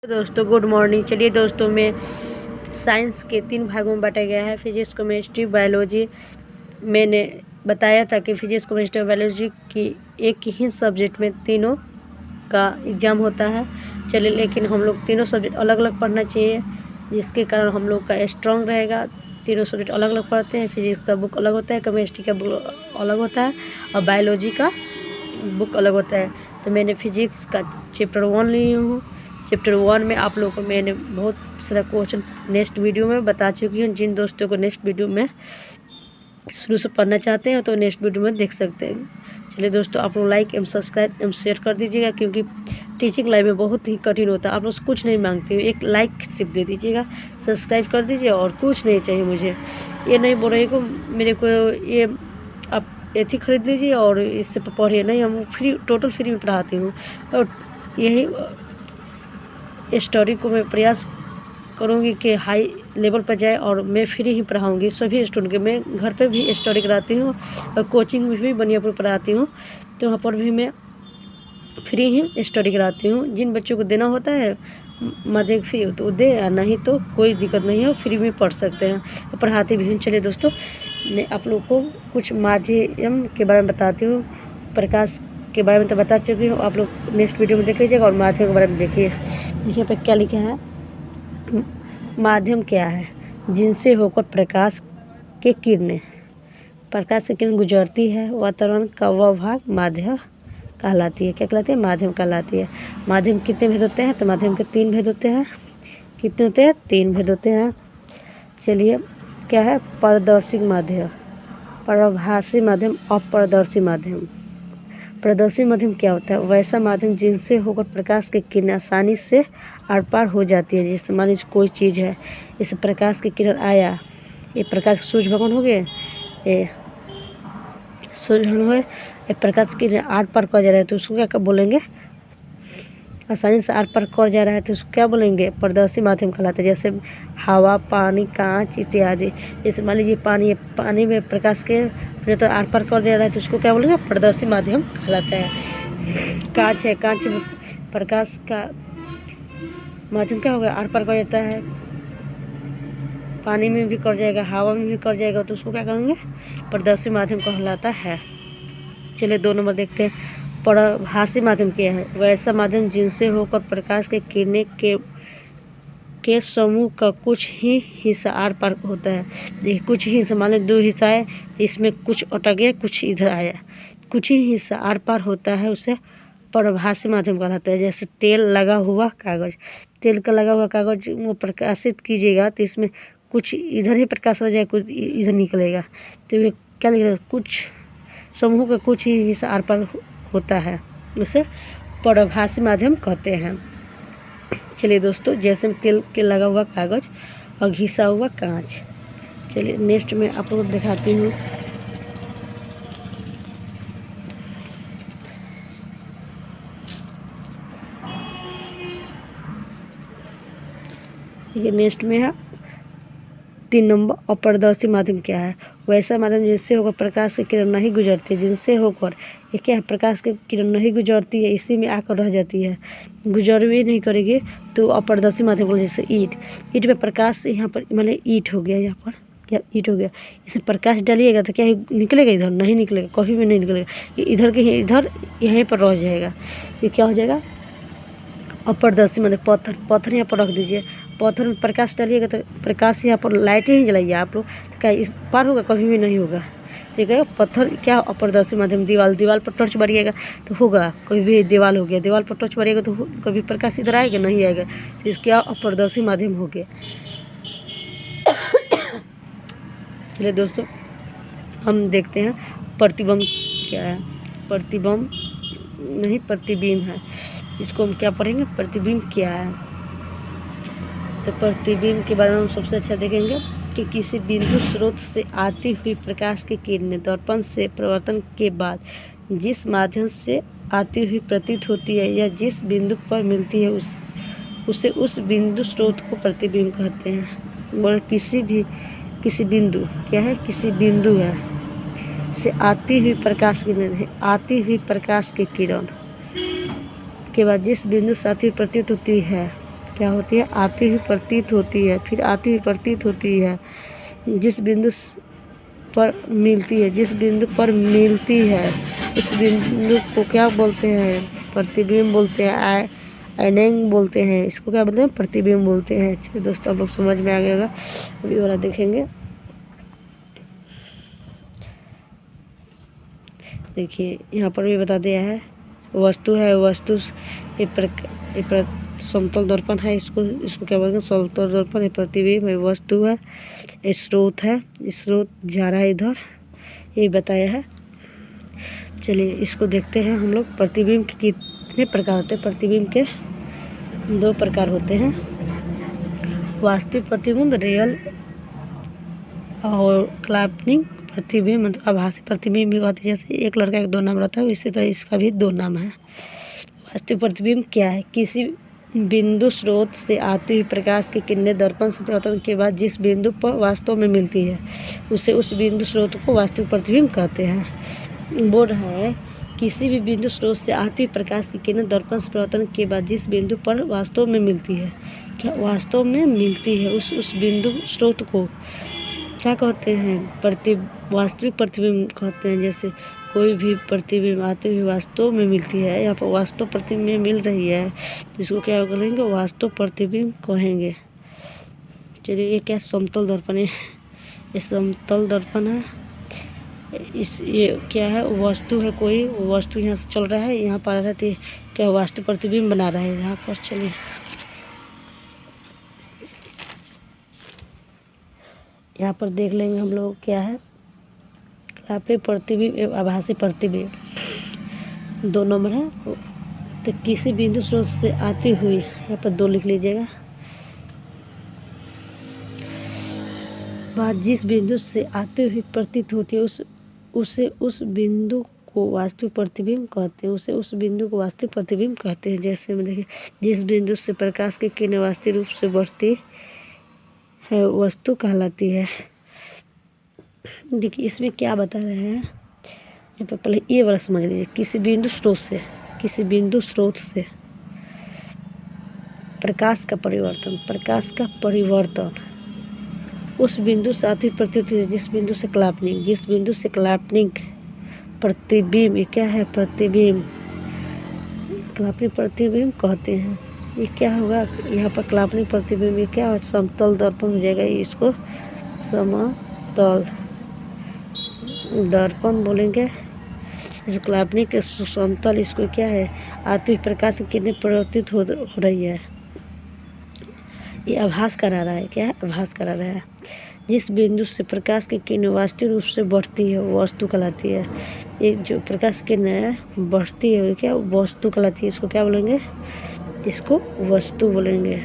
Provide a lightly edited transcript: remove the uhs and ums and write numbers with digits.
दोस्तों good morning. चलिए दोस्तों, में साइंस के 3 भागों में बांटा गया है। Physics, chemistry, biology. मैंने बताया था कि फिजिक्स, केमिस्ट्री और बायोलॉजी की एक ही सब्जेक्ट में तीनों का एग्ज़ाम होता है। चलिए, लेकिन हम लोग तीनों सब्जेक्ट अलग अलग पढ़ना चाहिए, जिसके कारण हम लोग का स्ट्रॉन्ग रहेगा। तीनों सब्जेक्ट अलग अलग पढ़ते हैं। फिजिक्स का बुक अलग होता है, केमिस्ट्री का बुक अलग होता है और बायोलॉजी का बुक अलग होता है। तो मैंने फिजिक्स का चैप्टर 1 ली हूँ। चैप्टर 1 में आप लोगों को मैंने बहुत सारा क्वेश्चन नेक्स्ट वीडियो में बता चुकी हूँ। जिन दोस्तों को नेक्स्ट वीडियो में शुरू से पढ़ना चाहते हैं तो नेक्स्ट वीडियो में देख सकते हैं। चलिए दोस्तों, आप लोग लाइक एवं सब्सक्राइब एवं शेयर कर दीजिएगा, क्योंकि टीचिंग लाइन में बहुत ही कठिन होता है। आप लोग कुछ नहीं मांगते हो, एक लाइक सिर्फ दे दीजिएगा, सब्सक्राइब कर दीजिए और कुछ नहीं चाहिए मुझे। ये नहीं बोल रही को मेरे को ये आप एथी खरीद लीजिए और इससे पढ़िए, नहीं, हम फ्री, टोटल फ्री में पढ़ाती हूँ। और यही स्टोरी को मैं प्रयास करूँगी कि हाई लेवल पर जाए और मैं फ्री ही पढ़ाऊँगी सभी स्टूडेंट के। मैं घर पे भी स्टोरी कराती हूँ और कोचिंग में भी बनियापुर पढ़ाती हूँ, तो वहाँ पर भी मैं फ्री ही स्टोरी कराती हूँ। जिन बच्चों को देना होता है माध्यमिक फी तो दे, या नहीं तो कोई दिक्कत नहीं है, फ्री में पढ़ सकते हैं और पढ़ाती भी हूँ। चलिए दोस्तों, मैं आप लोग को कुछ माध्यम के बारे में बताती हूँ। प्रकाश के बारे में तो बता चुकी हूँ, आप लोग नेक्स्ट वीडियो में देख लीजिएगा। और माध्यम के बारे में देखिए, यहाँ पे क्या लिखा है। माध्यम क्या है? जिनसे होकर प्रकाश के किरणें, प्रकाश की किरण गुजरती है, वातावरण का वह भाग माध्यम कहलाती है। क्या कहलाती है? माध्यम कहलाती है। माध्यम कितने भेद होते हैं? तो माध्यम के 3 भेद होते हैं। कितने होते हैं? 3 भेद होते हैं। चलिए, क्या है? पारदर्शी माध्यम, प्रभासी माध्यम, अपारदर्शी माध्यम। पारदर्शी माध्यम क्या होता है? वैसा माध्यम जिनसे होकर प्रकाश की किरण आसानी से आर पार हो जाती है। जैसे मान लीजिए कोई चीज़ है, जैसे प्रकाश की किरण आया, ये प्रकाश सूर्य भगवान हो गए, ये सूर्य भगवान हुए, ये प्रकाश की किरण आर पार कर जा रहा है तो उसको क्या बोलेंगे? आसानी से आर पार कर जा रहा है तो उसको क्या बोलेंगे? पारदर्शी माध्यम कहलाता है। जैसे हवा, पानी, कांच इत्यादि। जैसे मान लीजिए पानी में प्रकाश के तो आर पार कर जा रहा है तो उसको क्या बोलेंगे? पारदर्शी माध्यम कहलाता है। कांच है, कांच में प्रकाश का माध्यम क्या होगा? आर पार कर जाता है। पानी में भी कर जाएगा, हवा में भी कर जाएगा, तो उसको क्या कहेंगे? पारदर्शी माध्यम कहलाता है। चलिए 2 नंबर देखते हैं। प्रभासी माध्यम क्या है? वैसा माध्यम जिनसे होकर प्रकाश के किरणें के समूह का कुछ ही हिस्सा आर पार होता है। देखिए, कुछ ही हिस्सा, मान लो 2 हिस्सा है, इसमें कुछ अटक गया, कुछ इधर आया, कुछ ही हिस्सा आर पार होता है, उसे प्रभासी माध्यम कहलाता है। जैसे तेल लगा हुआ कागज़, तेल का लगा हुआ कागज़ वो प्रकाशित कीजिएगा तो इसमें कुछ इधर ही प्रकाश हो जाएगा, कुछ इधर निकलेगा, तो ये क्या लिखेगा? कुछ समूह का कुछ ही हिस्सा आर पार होता है, उसे प्रभासी माध्यम कहते हैं। चलिए दोस्तों, जैसे तेल के लगा हुआ कागज़ और घिसा हुआ कांच। चलिए नेक्स्ट में आप लोग दिखाती हूँ। ये नेक्स्ट में है 3 नंबर। अपारदर्शी माध्यम क्या है? वैसा माध्यम जिससे होकर प्रकाश की किरण नहीं गुजरती, जिनसे होकर ये क्या है? प्रकाश की किरण नहीं गुजरती है, इसी में आकर रह जाती है, गुजर भी नहीं करेगी तो अपारदर्शी माध्यम बोले। जैसे ईंट में प्रकाश, यहाँ पर मतलब ईंट हो गया, यहाँ पर क्या ईंट हो गया, इसमें प्रकाश डालिएगा तो क्या निकलेगा? इधर नहीं निकलेगा, कभी भी नहीं निकलेगा, इधर के इधर यहीं पर रह जाएगा। ये क्या हो जाएगा? अपारदर्शी माध्यम। पत्थर यहाँ पर रख दीजिए, पत्थर में प्रकाश डालिएगा तो प्रकाश यहाँ पर लाइटें ही जलाइए आप लोग, क्या इस पार होगा? कभी भी नहीं होगा। ठीक है, पत्थर क्या? अपारदर्शी माध्यम। दीवार पर टॉर्च मारिएगा तो होगा, कभी भी दीवार हो गया, दीवार पर टॉर्च मारिएगा तो कभी प्रकाश इधर आएगा? नहीं आएगा, तो इसका अपारदर्शी माध्यम हो गया। चलिए दोस्तों, हम देखते हैं प्रतिबिंब क्या है। प्रतिबिंब नहीं, प्रतिबिंब है, इसको हम क्या पढ़ेंगे? प्रतिबिंब क्या है? तो प्रतिबिंब के बारे में हम सबसे अच्छा देखेंगे कि किसी बिंदु स्रोत से आती हुई प्रकाश की किरणें दर्पण से परावर्तन के बाद जिस माध्यम से आती हुई प्रतीत होती है या जिस बिंदु पर मिलती है उसे उस बिंदु स्रोत को प्रतिबिंब कहते हैं। और किसी बिंदु क्या है? किसी बिंदु है से आती हुई प्रकाश की किरण के बाद जिस बिंदु से आती हुई प्रतीत होती है क्या होती है, आती हुई प्रतीत होती है, फिर आती हुई प्रतीत होती है, जिस बिंदु पर मिलती है, जिस बिंदु पर मिलती है उस बिंदु को क्या बोलते हैं, प्रतिबिंब बोलते हैं, आइनिंग बोलते हैं, इसको क्या बोलते हैं, प्रतिबिंब बोलते हैं। चलिए दोस्तों, आप लोग समझ में आ गया होगा, अभी वाला देखेंगे। देखिए यहाँ पर भी बता दिया है, वस्तु है, वस्तु ये समतल दर्पण है, इसको क्या बोलते हैं, समतल दर्पण। ये प्रतिबिंब है, वस्तु है, स्रोत है, स्रोत जा रहा है इधर, ये बताया है। चलिए इसको देखते हैं हम लोग। प्रतिबिंब के कितने प्रकार होते हैं? प्रतिबिंब के 2 प्रकार होते हैं, वास्तविक प्रतिबिंब, रियल, और काल्पनिक प्रतिबिंब, मतलब आभासी प्रतिबिंब भी होती है। जैसे एक लड़का का 2 नाम रहता है, इसी तरह इसका भी 2 नाम है। वास्तविक प्रतिबिंब क्या है? किसी बिंदु स्रोत से आती हुई प्रकाश की किरणें दर्पण से परावर्तन के बाद जिस बिंदु पर वास्तव में मिलती है उसे उस बिंदु स्रोत को वास्तविक प्रतिबिंब कहते हैं। बोल रहा है, किसी भी बिंदु स्रोत से आती हुई प्रकाश की किरणें दर्पण से परावर्तन के बाद जिस बिंदु पर वास्तव में मिलती है, क्या वास्तव में मिलती है, उस बिंदु स्रोत को क्या कहते हैं, वास्तविक प्रतिबिंब कहते हैं। जैसे कोई भी प्रतिबिंब आते हुए वास्तव में मिलती है या फिर वास्तव प्रतिबिंब मिल रही है, इसको क्या कहेंगे, वास्तव प्रतिबिंब कहेंगे। चलिए ये क्या, समतल दर्पण है, ये समतल दर्पण है। ये क्या है, वस्तु है, कोई वस्तु यहाँ से चल रहा है, यहाँ पर रहती है, क्या वास्तव प्रतिबिंब बना रहा है यहाँ पर। चलिए यहाँ पर देख लेंगे हम लोग क्या है, काल्पनिक प्रतिबिंब एवं आभासी प्रतिबिंब 2 नंबर है। तो किसी बिंदु स्रोत से आती हुई, यहाँ पर 2 लिख लीजिएगा, बात जिस बिंदु से आती हुई प्रतीत होती है उसे उस बिंदु को वास्तविक प्रतिबिंब कहते हैं, उसे उस बिंदु को वास्तविक प्रतिबिंब कहते हैं। जैसे में देखिए, जिस बिंदु से प्रकाश की किरणें वास्तविक रूप से बढ़ती है वस्तु कहलाती है। देखिए इसमें क्या बता रहे हैं, यहाँ पर पहले ये वाला समझ लीजिए। किसी बिंदु स्रोत से प्रकाश का परिवर्तन उस बिंदु से आती प्रतीत है जिस बिंदु से काल्पनिक प्रतिबिंब, ये क्या है, प्रतिबिंब, काल्पनिक प्रतिबिंब कहते हैं। ये क्या होगा, यहाँ पर काल्पनिक प्रतिबिंब, ये क्या, समतल दर्पण हो जाएगा, इसको समतल दर्पण बोलेंगे। इस काल्पनिक समतल, इसको क्या है, आती हुई प्रकाश की किरणें परिवर्तित हो रही है, ये आभास करा रहा है। क्या है, आभास करा रहा है। जिस बिंदु से प्रकाश की किरणें वास्तविक रूप से बढ़ती है वो वस्तु कहलाती है। एक जो प्रकाश की किरणें बढ़ती है क्या, वस्तु कहलाती है। इसको क्या बोलेंगे, इसको वस्तु बोलेंगे।